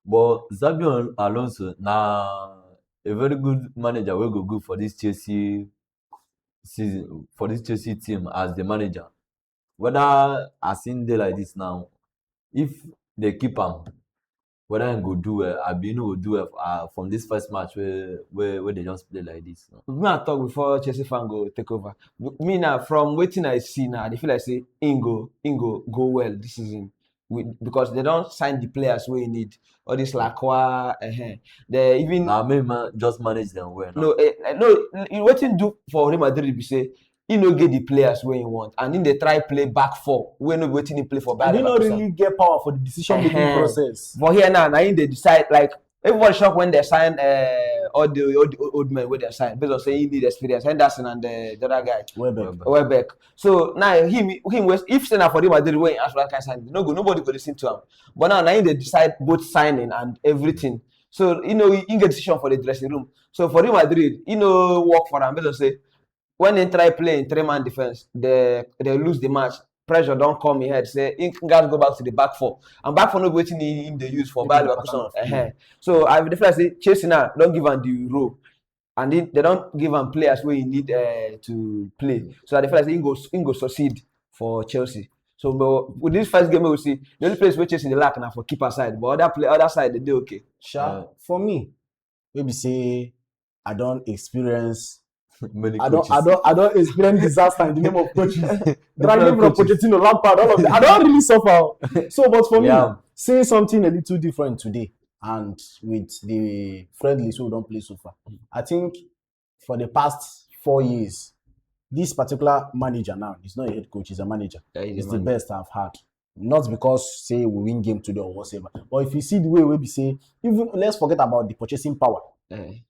But Xabi Alonso na a very good manager wey go good for this Chelsea season, for this Chelsea team as the manager. Whether as im dey like this now, if they keep am, whether im go do well abi no go do well from this first match wey they just play like this. Me I talk before Chelsea fan go take over. Me now from wetin I see now, I dey feel like say im go go well this season. Because they don't sign the players we need. All this Lacroix, they even Na make man just manage them well. no, wetin do for Real Madrid be say he no get the players where he want, and then they try play back four. We no wetin he play for back. And they not really get power for the decision making process. For here now they decide like everybody shocked when they sign all the old men where they sign based on saying he need experience. Henderson and the other guy Welbeck. So now him if say for Real Madrid when he ask that kind of sign, nobody go listen to him. But now they decide both signing and everything. So he get decision for the dressing room. So for Real Madrid, work for them. Based on say when they try playing 3-man defense, they lose the match. Pressure don't come in head. Say guys go back to the back four, and back four no waiting in the use for bad Leverkusen. So I would definitely say Chelsea now don't give them the role, and they don't give them players where you need to play. So I definitely say he go succeed for Chelsea. So but with this first game we will see the only place where Chelsea they lack now for keeper side, but other side they do okay. For me, maybe say I don't experience. Many I coaches. don't experience disaster in the name of coaches. Dragging from Pochettino, Lampard, all of that. I don't really suffer. So, but for me, saying something a little different today, and with the friendlies who don't play so far, I think for the past 4 years, this particular manager now, he's not a head coach, he's a manager. He's the best I've had. Not because say we win game today or whatever, but if you see the way we say, even let's forget about the purchasing power.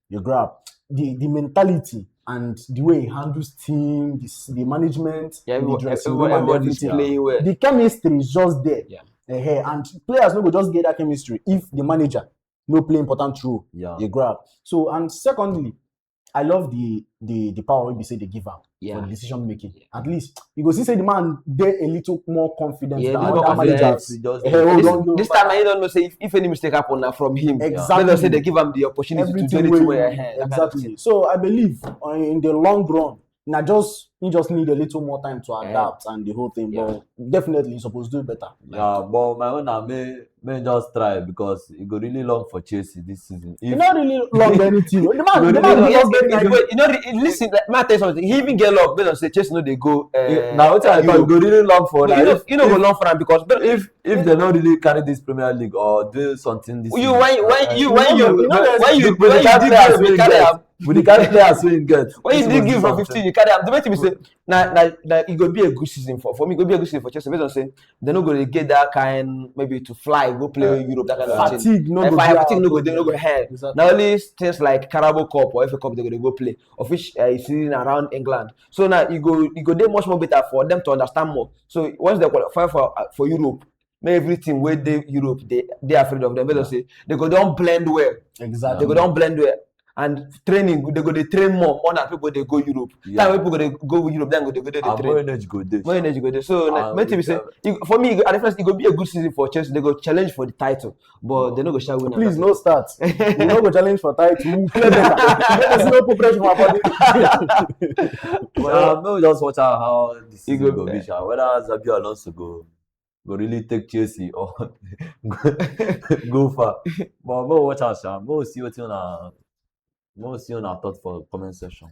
You grab the mentality and the way he handles team, the management, the dressing room, and everything. Playing well. The chemistry is just there. And players no go just get that chemistry if the manager no play important role. You grab. So and secondly, I love the power we say they give out for the decision making. At least you go see say the man there a little more confident than other managers. This time I don't know say if any mistake happen now from him. Exactly. Let us say they give him the opportunity to do anything well. Exactly. So I believe in the long run, now you just need a little more time to adapt and the whole thing. But definitely you're supposed to do better. Yeah, but my own may just try because it go really long for Chelsea this season. It's not really long anything. The man listen, let me tell you something. He even get luck based on say Chelsea no they go. Now what I go really long for that. You know go long for them because if they don't really carry this Premier League or do something this you with the kind of players we get. When you did give from 15, you carry them. The way to be say, it could be a good season for me. It could be a good season for Chelsea. Based on saying they're not going to get that kind, maybe to fly, go play in Europe, that kind of fatigue. Fatigue, no go ahead. Now only things like Carabao Cup or FA Cup they're going to go play, of which is sitting around England. So now you go there much more better for them to understand more. So once they qualify for Europe. Everything where they Europe they are afraid of them. They say they go don't blend well. Exactly. They go don't blend well. And training, they go train more than people they go Europe. Time people go Europe, then they go there. More energy go there. More energy go there. So maybe say for me, at the first it go be a good season for Chelsea. They go challenge for the title, but they no go share winner. Please no start. We no go challenge for title. We play better. There's no pressure for our body. Well, maybe just watch out how the season go be. Whether Xabi Alonso go really take Chelsea or go far. But we'll watch out, we'll see what's on our thought for comment section.